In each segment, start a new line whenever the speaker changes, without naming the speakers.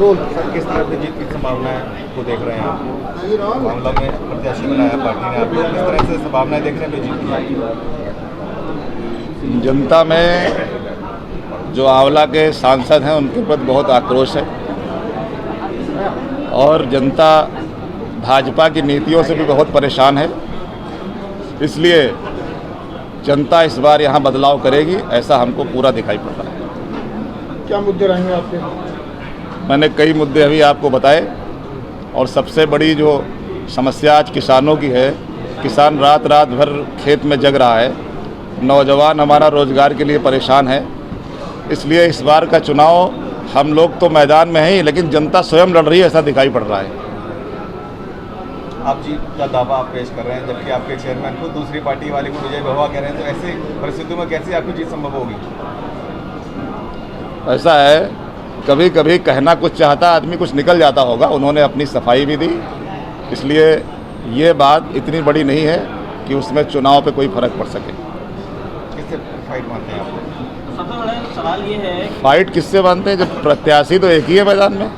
Sir किस तरह से जीत की संभावना को देख रहे हैं आप? मामला में प्रत्याशी बनाया पार्टी ने आपको, किस तरह से संभावनाएं देखने में जीत की?
जनता में जो आंवला के सांसद हैं उनके प्रति बहुत आक्रोश है और जनता भाजपा की नीतियों से भी बहुत परेशान है। इसलिए जनता इस बार यहाँ बदलाव करेगी, ऐसा हमको पूरा दिखाई पड़ रहा है।
क्या मुद्दे रहेंगे आपके?
मैंने कई मुद्दे अभी आपको बताए और सबसे बड़ी जो समस्या आज किसानों की है, किसान रात रात भर खेत में जग रहा है, नौजवान हमारा रोजगार के लिए परेशान है। इसलिए इस बार का चुनाव हम लोग तो मैदान में हैं, लेकिन जनता स्वयं लड़ रही है, ऐसा दिखाई पड़ रहा है।
आप जीत का दावा आप पेश कर रहे हैं, जबकि आपके चेयरमैन खुद दूसरी पार्टी वाले को विजय भवा कह रहे हैं, तो ऐसी परिस्थितियों में कैसे आपकी जीत संभव होगी?
ऐसा है, कभी कभी कहना कुछ चाहता आदमी, कुछ निकल जाता होगा। उन्होंने अपनी सफाई भी दी, इसलिए ये बात इतनी बड़ी नहीं है कि उसमें चुनाव पे कोई फर्क पड़ सके।
किससे फाइट मानते हैं आप?
सबसे बड़ा सवाल ये है,
फाइट किससे मानते हैं? जब प्रत्याशी तो एक ही है मैदान में,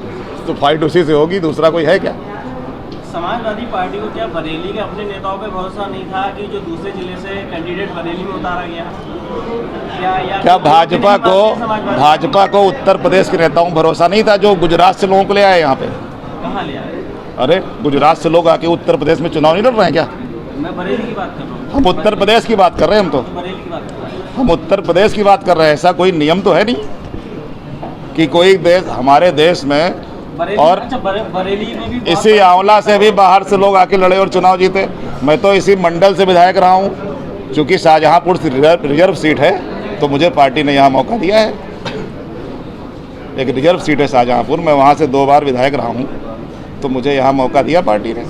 तो फाइट उसी से होगी, दूसरा कोई है क्या?
समाजवादी पार्टी को क्या बरेली के अपने नेताओं पे भरोसा नहीं था कि जो दूसरे जिले से कैंडिडेट बरेली में उतारा गया? क्या
भाजपा को उत्तर प्रदेश के नेताओं पर भरोसा नहीं था जो गुजरात से लोगों को ले आए यहाँ पे?
कहाँ ले आए?
अरे गुजरात से लोग आके उत्तर प्रदेश में चुनाव नहीं लड़ रहे हैं क्या?
मैं बरेली की बात कर रहा हूँ।
हम उत्तर प्रदेश की बात कर रहे हैं, हम तो
बरेली की बात कर रहा हूँ।
हम उत्तर प्रदेश की बात कर रहे हैं। ऐसा कोई नियम तो है नहीं कि कोई देश, हमारे देश में और
बरेली में भी
इसी आंवला से भी बाहर से लोग आके लड़े और चुनाव जीते। मैं तो इसी मंडल से विधायक रहा हूँ, क्योंकि शाहजहांपुर रिजर्व सीट है तो मुझे पार्टी ने यहाँ मौका दिया है। एक रिजर्व सीट है शाहजहांपुर, मैं वहाँ से 2 बार विधायक रहा हूँ, तो मुझे यहाँ मौका दिया पार्टी ने।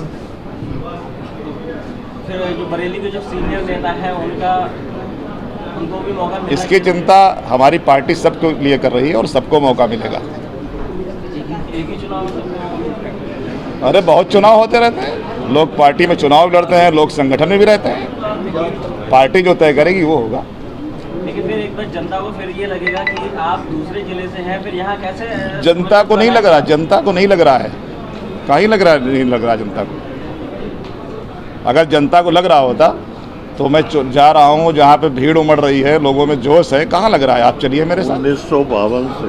फिर जो बरेली के जो सीनियर नेता है उनको भी मौका मिला?
इसकी चिंता हमारी पार्टी सबके लिए कर रही है और सबको मौका मिलेगा।
एक ही चुनाव?
अरे बहुत चुनाव होते रहते हैं, लोग पार्टी में चुनाव लड़ते हैं, लोग संगठन में भी रहते हैं। पार्टी जो तय करेगी वो होगा।
लेकिन फिर एक बार जनता को फिर ये लगेगा कि आप दूसरे जिले से हैं, फिर यहाँ कैसे?
जनता को नहीं लग रहा, जनता को नहीं लग रहा है, कहीं लग रहा नहीं लग रहा जनता को। अगर जनता को लग रहा होता तो मैं जा रहा हूँ जहाँ पे भीड़ उमड़ रही है, लोगों में जोश है, कहाँ लग रहा है? आप चलिए मेरे साथ।
1952 से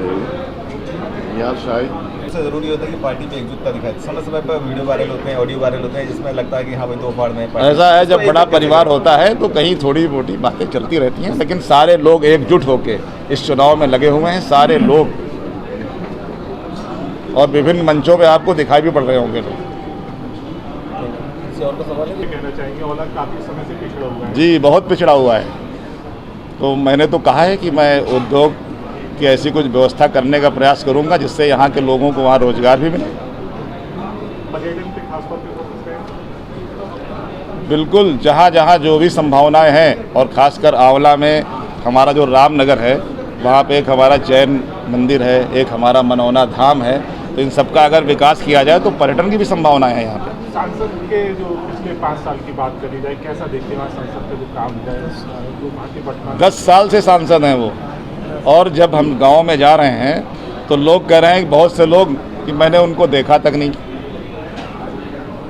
या शायद
सबसे ज़रूरी होता है कि पार्टी में एकजुटता दिखाए। समय समय पर वीडियो वायरल होते हैं, ऑडियो वायरल होते हैं, जिसमें लगता है कि हाँ भाई दो फाड़ में
ऐसा है। जब बड़ा परिवार होता है तो कहीं थोड़ी मोटी बातें चलती रहती हैं, लेकिन सारे लोग एकजुट होकर इस चुनाव में लगे हुए हैं, सारे लोग। और विभिन्न मंचों पे आपको दिखाई भी पड़ रहे होंगे लोग।
और सवाल है,
कहना चाहेंगे ओला काफ़ी समय से पिछड़ा हुआ है।
जी बहुत पिछड़ा हुआ है। तो मैंने तो कहा है कि मैं उद्योग की ऐसी कुछ व्यवस्था करने का प्रयास करूंगा जिससे यहाँ के लोगों को वहाँ रोजगार भी मिले।
पर्यटन पे खासतौर पे फोकस करें।
बिल्कुल, जहाँ जहाँ जो भी संभावनाएं हैं, और ख़ासकर आंवला में हमारा जो रामनगर है, वहाँ पे एक हमारा जैन मंदिर है, एक हमारा मनौना धाम है, तो इन सबका अगर विकास किया जाए तो पर्यटन की भी संभावनाएं हैं यहाँ पे।
सांसद के जो पिछले 5 साल की बात करी जाए, कैसा देखते हैं वहाँ सांसद का जो काम है, जो वहाँ के पटना
10 साल से सांसद हैं वो। और जब हम गांव में जा रहे हैं तो लोग कह रहे हैं, बहुत से लोग, कि मैंने उनको देखा तक नहीं।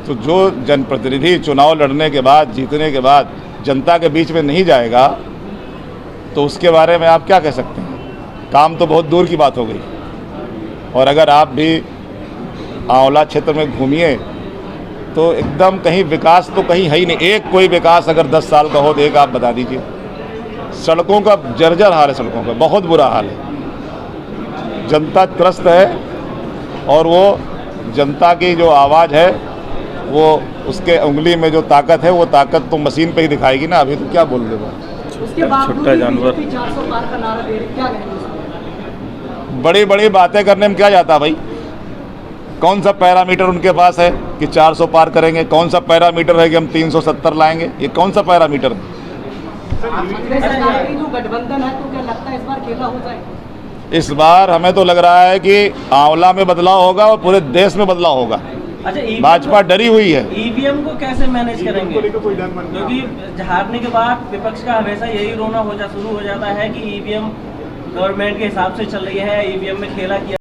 तो जो जनप्रतिनिधि चुनाव लड़ने के बाद, जीतने के बाद जनता के बीच में नहीं जाएगा तो उसके बारे में आप क्या कह सकते हैं? काम तो बहुत दूर की बात हो गई। और अगर आप भी आंवला क्षेत्र में घूमिए तो एकदम कहीं विकास तो कहीं है ही नहीं। एक कोई विकास अगर 10 साल का हो तो एक आप बता दीजिए। सड़कों का जर्जर हाल है, सड़कों का बहुत बुरा हाल है। जनता त्रस्त है और वो जनता की जो आवाज़ है, वो उसके उंगली में जो ताकत है, वो ताकत तो मशीन पे ही दिखाएगी ना। अभी तो क्या बोल रहे हो?
छोटा जानवर 400 पार का नारा दे रहे, क्या कहेंगे?
बड़ी बड़ी बातें करने में क्या जाता भाई? कौन सा पैरामीटर उनके पास है कि 400 पार करेंगे? कौन सा पैरामीटर है कि हम 370 लाएंगे? ये कौन सा पैरामीटर है?
जो गठबंधन है, तो क्या लगता है इस बार खेला हो जाए?
इस बार हमें तो लग रहा है कि आंवला में बदलाव होगा और पूरे देश में बदलाव होगा।
अच्छा,
भाजपा डरी हुई है।
ईवीएम को कैसे मैनेज करेंगे?
कोई डर मन नहीं।
क्योंकि हारने के बाद विपक्ष का हमेशा यही रोना शुरू हो जाता है कि ईवीएम गवर्नमेंट के हिसाब से चल रही है, ईवीएम में खेला किया